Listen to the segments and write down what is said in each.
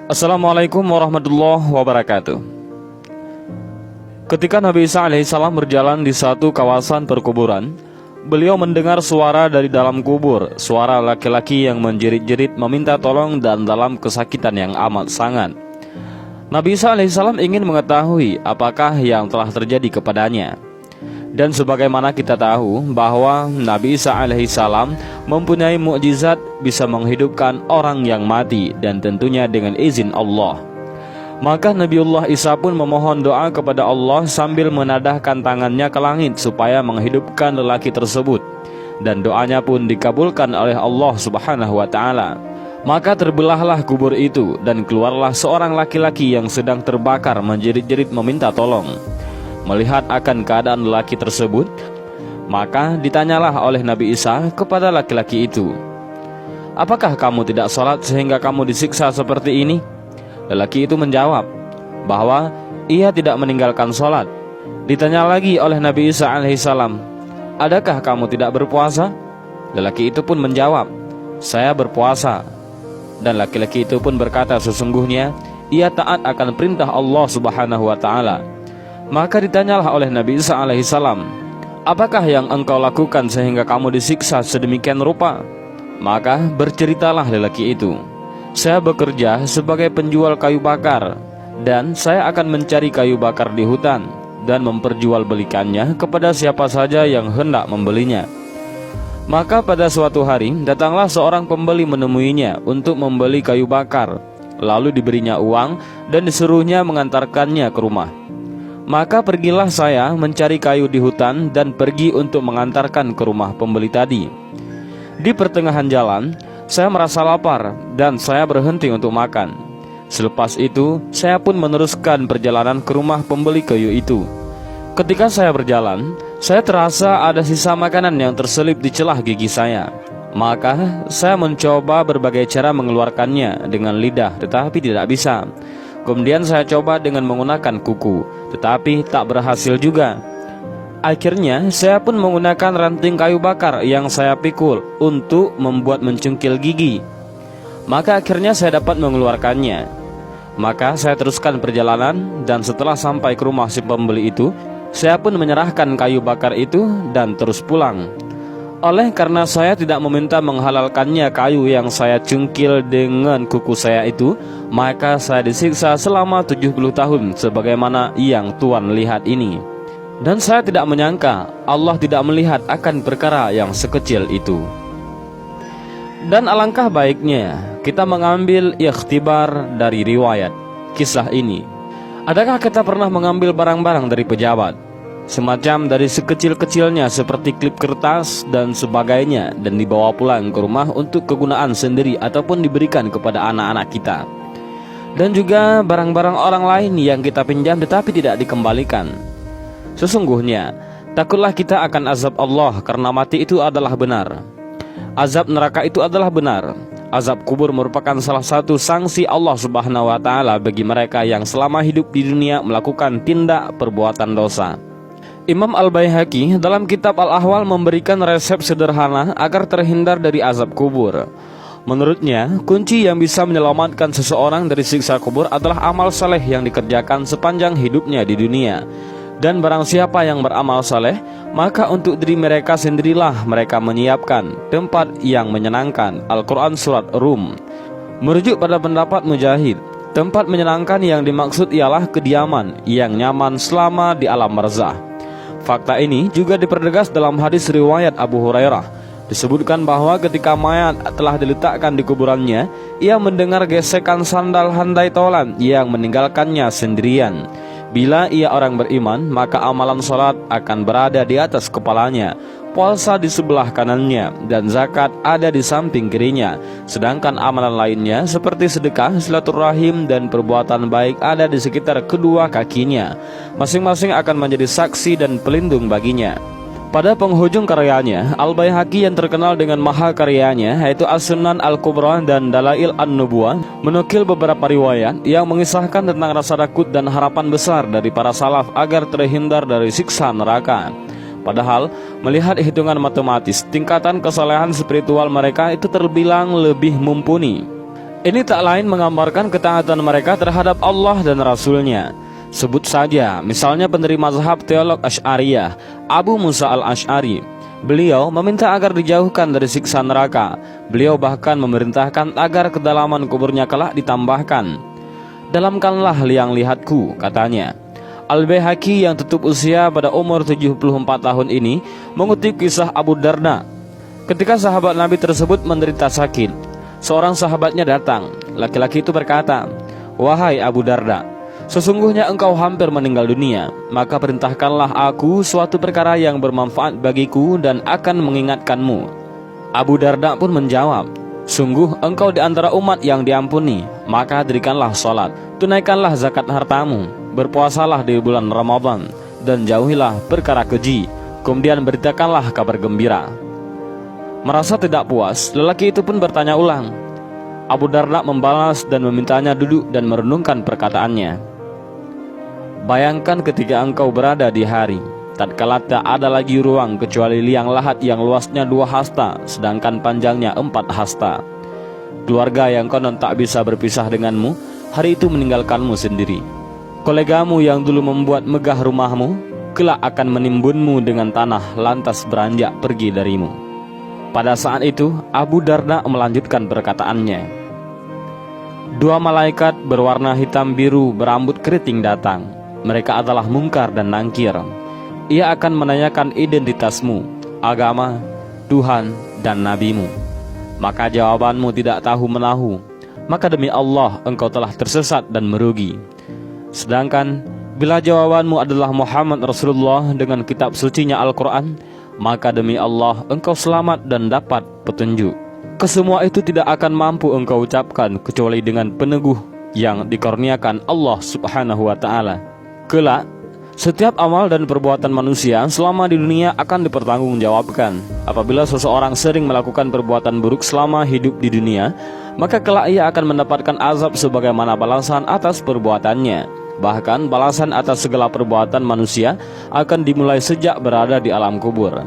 Assalamualaikum warahmatullahi wabarakatuh. Ketika Nabi Isa alaihissalam berjalan di satu kawasan perkuburan, beliau mendengar suara dari dalam kubur, suara laki-laki yang menjerit-jerit meminta tolong dan dalam kesakitan yang amat sangat. Nabi Isa alaihissalam ingin mengetahui apakah yang telah terjadi kepadanya. Dan sebagaimana kita tahu bahwa Nabi Isa alaihissalam mempunyai mukjizat bisa menghidupkan orang yang mati dan tentunya dengan izin Allah. Maka Nabiullah Isa pun memohon doa kepada Allah sambil menadahkan tangannya ke langit supaya menghidupkan lelaki tersebut. Dan doanya pun dikabulkan oleh Allah subhanahu wa ta'ala. Maka terbelahlah kubur itu dan keluarlah seorang laki-laki yang sedang terbakar menjerit-jerit meminta tolong. Melihat akan keadaan lelaki tersebut, maka ditanyalah oleh Nabi Isa kepada laki-laki itu, "Apakah kamu tidak sholat sehingga kamu disiksa seperti ini?" Lelaki itu menjawab bahwa ia tidak meninggalkan sholat. Ditanya lagi oleh Nabi Isa alaihissalam, "Adakah kamu tidak berpuasa?" Lelaki itu pun menjawab, "Saya berpuasa." Dan laki-laki itu pun berkata, "Sesungguhnya ia taat akan perintah Allah subhanahu wa ta'ala." Maka ditanyalah oleh Nabi Isa alaihissalam, "Apakah yang engkau lakukan sehingga kamu disiksa sedemikian rupa?" Maka berceritalah lelaki itu, "Saya bekerja sebagai penjual kayu bakar, dan saya akan mencari kayu bakar di hutan dan memperjualbelikannya kepada siapa saja yang hendak membelinya." Maka pada suatu hari datanglah seorang pembeli menemuinya untuk membeli kayu bakar. Lalu diberinya uang dan disuruhnya mengantarkannya ke rumah. Maka pergilah saya mencari kayu di hutan dan pergi untuk mengantarkan ke rumah pembeli tadi. Di pertengahan jalan, saya merasa lapar dan saya berhenti untuk makan. Selepas itu, saya pun meneruskan perjalanan ke rumah pembeli kayu itu. Ketika saya berjalan, saya terasa ada sisa makanan yang terselip di celah gigi saya. Maka saya mencoba berbagai cara mengeluarkannya dengan lidah, tetapi tidak bisa. Kemudian saya coba dengan menggunakan kuku, tetapi tak berhasil juga. Akhirnya saya pun menggunakan ranting kayu bakar yang saya pikul untuk membuat mencungkil gigi. Maka akhirnya saya dapat mengeluarkannya. Maka saya teruskan perjalanan, dan setelah sampai ke rumah si pembeli itu, saya pun menyerahkan kayu bakar itu dan terus pulang. Oleh karena saya tidak meminta menghalalkannya kayu yang saya cungkil dengan kuku saya itu, maka saya disiksa selama 70 tahun sebagaimana yang Tuhan lihat ini. Dan saya tidak menyangka Allah tidak melihat akan perkara yang sekecil itu. Dan alangkah baiknya kita mengambil ikhtibar dari riwayat kisah ini. Adakah kita pernah mengambil barang-barang dari pejabat, semacam dari sekecil-kecilnya seperti klip kertas dan sebagainya, dan dibawa pulang ke rumah untuk kegunaan sendiri ataupun diberikan kepada anak-anak kita? Dan juga barang-barang orang lain yang kita pinjam tetapi tidak dikembalikan. Sesungguhnya takutlah kita akan azab Allah, karena mati itu adalah benar. Azab neraka itu adalah benar. Azab kubur merupakan salah satu sanksi Allah subhanahu wa ta'ala bagi mereka yang selama hidup di dunia melakukan tindak perbuatan dosa. Imam Al-Baihaqi dalam kitab Al-Ahwal memberikan resep sederhana agar terhindar dari azab kubur. Menurutnya, kunci yang bisa menyelamatkan seseorang dari siksa kubur adalah amal saleh yang dikerjakan sepanjang hidupnya di dunia. Dan barang siapa yang beramal saleh, maka untuk diri mereka sendirilah mereka menyiapkan tempat yang menyenangkan. Al-Quran Surat Rum. Merujuk pada pendapat Mujahid, tempat menyenangkan yang dimaksud ialah kediaman yang nyaman selama di alam barzah. Fakta ini juga dipertegas dalam hadis riwayat Abu Hurairah. Disebutkan bahwa ketika mayat telah diletakkan di kuburannya, ia mendengar gesekan sandal handai tolan yang meninggalkannya sendirian. Bila ia orang beriman, maka amalan sholat akan berada di atas kepalanya, puasa di sebelah kanannya, dan zakat ada di samping kirinya. Sedangkan amalan lainnya seperti sedekah, silaturahim, dan perbuatan baik ada di sekitar kedua kakinya. Masing-masing akan menjadi saksi dan pelindung baginya. Pada penghujung karyanya, Al-Baihaqi yang terkenal dengan mahakaryanya yaitu As-Sunan Al-Kubra dan Dalail An-Nubuwah menukil beberapa riwayat yang mengisahkan tentang rasa takut dan harapan besar dari para salaf agar terhindar dari siksa neraka. Padahal, melihat hitungan matematis, tingkatan kesalehan spiritual mereka itu terbilang lebih mumpuni. Ini tak lain menggambarkan ketaatan mereka terhadap Allah dan Rasul-Nya. Sebut saja, misalnya pendiri mazhab teolog Asy'ariyah, Abu Musa al-Asy'ari. Beliau meminta agar dijauhkan dari siksa neraka. Beliau bahkan memerintahkan agar kedalaman kuburnya kelak ditambahkan. Dalamkanlah liang lihatku, katanya. Al-Baihaqi yang tutup usia pada umur 74 tahun ini mengutip kisah Abu Darda. Ketika sahabat Nabi tersebut menderita sakit, seorang sahabatnya datang. Laki-laki itu berkata, "Wahai Abu Darda, sesungguhnya engkau hampir meninggal dunia, maka perintahkanlah aku suatu perkara yang bermanfaat bagiku dan akan mengingatkanmu." Abu Darda pun menjawab, "Sungguh engkau di antara umat yang diampuni, maka dirikanlah sholat, tunaikanlah zakat hartamu, berpuasalah di bulan Ramadan, dan jauhilah perkara keji, kemudian beritakanlah kabar gembira." Merasa tidak puas, lelaki itu pun bertanya ulang. Abu Darda membalas dan memintanya duduk dan merenungkan perkataannya. "Bayangkan ketika engkau berada di hari, tatkala tak ada lagi ruang kecuali liang lahat yang luasnya 2 hasta, sedangkan panjangnya 4 hasta. Keluarga yang konon tak bisa berpisah denganmu, hari itu meninggalkanmu sendiri. Kolegamu yang dulu membuat megah rumahmu, kelak akan menimbunmu dengan tanah lantas beranjak pergi darimu." Pada saat itu, Abu Darda melanjutkan perkataannya. 2 malaikat berwarna hitam biru berambut keriting datang. Mereka adalah Munkar dan Nangkir. Ia akan menanyakan identitasmu, agama, Tuhan, dan nabimu. Maka jawabanmu tidak tahu menahu. Maka demi Allah engkau telah tersesat dan merugi. Sedangkan bila jawabanmu adalah Muhammad Rasulullah dengan kitab sucinya Al-Quran, maka demi Allah engkau selamat dan dapat petunjuk. Kesemua itu tidak akan mampu engkau ucapkan kecuali dengan peneguh yang dikurniakan Allah Subhanahu wa ta'ala. Kelak, setiap amal dan perbuatan manusia selama di dunia akan dipertanggungjawabkan. Apabila seseorang sering melakukan perbuatan buruk selama hidup di dunia, maka kelak ia akan mendapatkan azab sebagaimana balasan atas perbuatannya. Bahkan balasan atas segala perbuatan manusia akan dimulai sejak berada di alam kubur.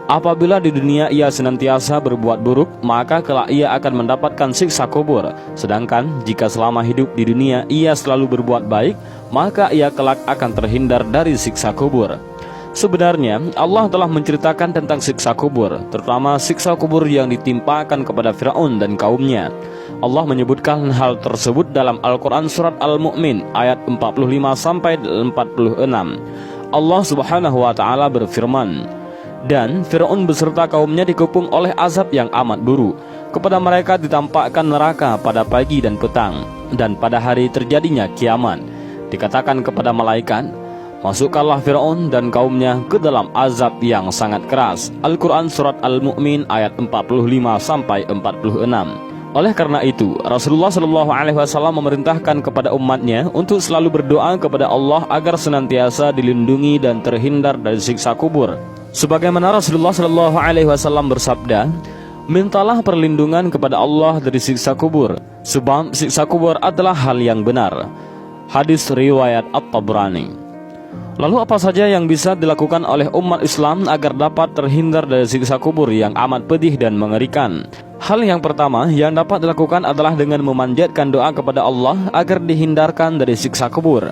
Apabila di dunia ia senantiasa berbuat buruk, maka kelak ia akan mendapatkan siksa kubur. Sedangkan jika selama hidup di dunia ia selalu berbuat baik, maka ia kelak akan terhindar dari siksa kubur. Sebenarnya Allah telah menceritakan tentang siksa kubur, terutama siksa kubur yang ditimpakan kepada Fir'aun dan kaumnya. Allah menyebutkan hal tersebut dalam Al-Quran surat Al-Mu'min ayat 45-46. Allah Subhanahu wa ta'ala berfirman, "Dan Fir'aun beserta kaumnya dikepung oleh azab yang amat buruk. Kepada mereka ditampakkan neraka pada pagi dan petang, dan pada hari terjadinya kiamat. Dikatakan kepada malaikat, masukkanlah Fir'aun dan kaumnya ke dalam azab yang sangat keras." Al-Quran surat Al-Mu'min ayat 45-46. Oleh karena itu, Rasulullah SAW memerintahkan kepada umatnya untuk selalu berdoa kepada Allah agar senantiasa dilindungi dan terhindar dari siksa kubur. Sebagaimana Rasulullah SAW bersabda, "Mintalah perlindungan kepada Allah dari siksa kubur, sebab siksa kubur adalah hal yang benar." Hadis riwayat At-Tabrani. Lalu apa saja yang bisa dilakukan oleh umat Islam agar dapat terhindar dari siksa kubur yang amat pedih dan mengerikan? Hal yang pertama yang dapat dilakukan adalah dengan memanjatkan doa kepada Allah agar dihindarkan dari siksa kubur.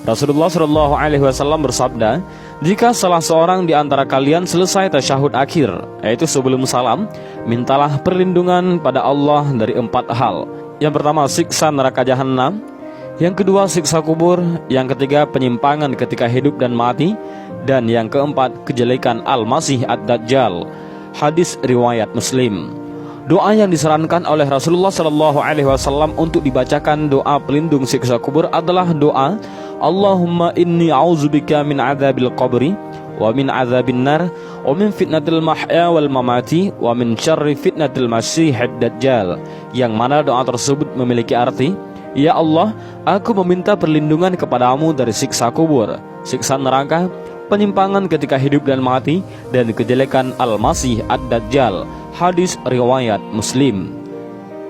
Rasulullah SAW bersabda, "Jika salah seorang di antara kalian selesai tasyahud akhir, yaitu sebelum salam, mintalah perlindungan pada Allah dari 4 hal. Yang pertama, siksa neraka jahanam. Yang kedua, siksa kubur. Yang ketiga, penyimpangan ketika hidup dan mati. Dan yang keempat, kejelekan Al-Masih Ad-Dajjal." Hadis riwayat Muslim. Doa yang disarankan oleh Rasulullah SAW untuk dibacakan doa pelindung siksa kubur adalah doa, "Allahumma inni a'udzubika min adzabil qabri wa min adzabin nar wa min fitnatil mahya wal mamati wa min syarri fitnatil masiihid dajjal." Yang mana doa tersebut memiliki arti, "Ya Allah, aku meminta perlindungan kepadamu dari siksa kubur, siksa neraka, penyimpangan ketika hidup dan mati, dan kejelekan Al-Masih Ad-Dajjal." Hadis riwayat Muslim.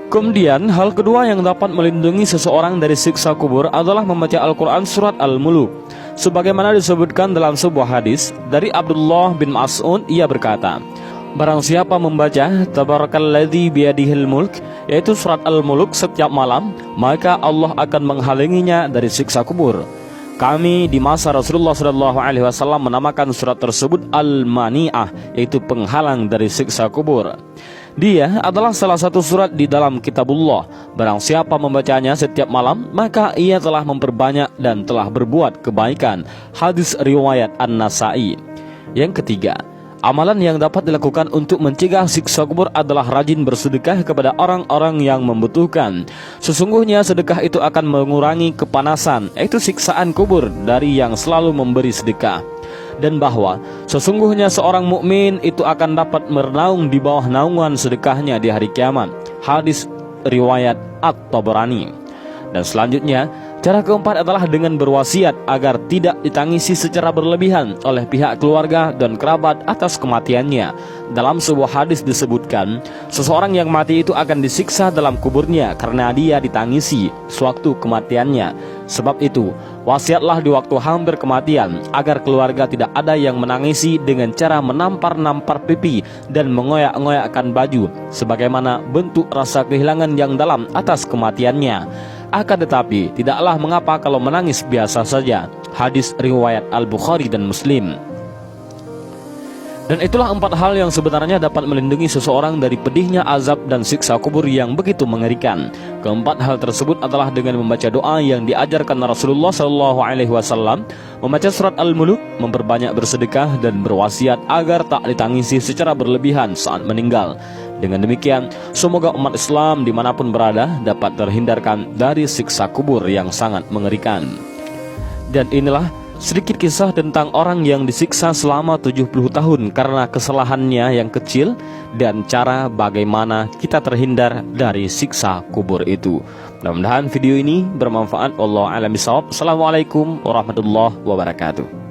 Kemudian hal kedua yang dapat melindungi seseorang dari siksa kubur adalah membaca Al-Quran surat Al-Muluk. Sebagaimana disebutkan dalam sebuah hadis dari Abdullah bin Mas'ud, ia berkata, Barang siapa membaca Tabarakalladzi biyadihil mulk, yaitu surat Al-Mulk setiap malam, maka Allah akan menghalanginya dari siksa kubur. Kami di masa Rasulullah SAW menamakan surat tersebut Al-Mani'ah, yaitu penghalang dari siksa kubur. Dia adalah salah satu surat di dalam kitabullah. Barang siapa membacanya setiap malam, maka ia telah memperbanyak dan telah berbuat kebaikan. Hadis riwayat An-Nasa'i. Yang ketiga, amalan yang dapat dilakukan untuk mencegah siksa kubur adalah rajin bersedekah kepada orang-orang yang membutuhkan. Sesungguhnya sedekah itu akan mengurangi kepanasan, yaitu siksaan kubur, dari yang selalu memberi sedekah. Dan bahwa sesungguhnya seorang mukmin itu akan dapat bernaung di bawah naungan sedekahnya di hari kiamat. Hadis riwayat At-Tabrani. Dan selanjutnya, cara keempat adalah dengan berwasiat agar tidak ditangisi secara berlebihan oleh pihak keluarga dan kerabat atas kematiannya. Dalam sebuah hadis disebutkan, seseorang yang mati itu akan disiksa dalam kuburnya karena dia ditangisi sewaktu kematiannya. Sebab itu, wasiatlah di waktu hampir kematian agar keluarga tidak ada yang menangisi dengan cara menampar-nampar pipi dan mengoyak-ngoyakkan baju, sebagaimana bentuk rasa kehilangan yang dalam atas kematiannya. Akan tetapi, tidaklah mengapa kalau menangis biasa saja. Hadis riwayat Al-Bukhari dan Muslim. Dan itulah 4 hal yang sebenarnya dapat melindungi seseorang dari pedihnya azab dan siksa kubur yang begitu mengerikan. Keempat hal tersebut adalah dengan membaca doa yang diajarkan Rasulullah SAW, membaca surat Al-Mulk, memperbanyak bersedekah, dan berwasiat agar tak ditangisi secara berlebihan saat meninggal. Dengan demikian, semoga umat Islam dimanapun berada dapat terhindarkan dari siksa kubur yang sangat mengerikan. Dan inilah sedikit kisah tentang orang yang disiksa selama 70 tahun karena kesalahannya yang kecil, dan cara bagaimana kita terhindar dari siksa kubur itu. Mudah-mudahan video ini bermanfaat. Wallahu a'lam bishawab. Assalamualaikum warahmatullahi wabarakatuh.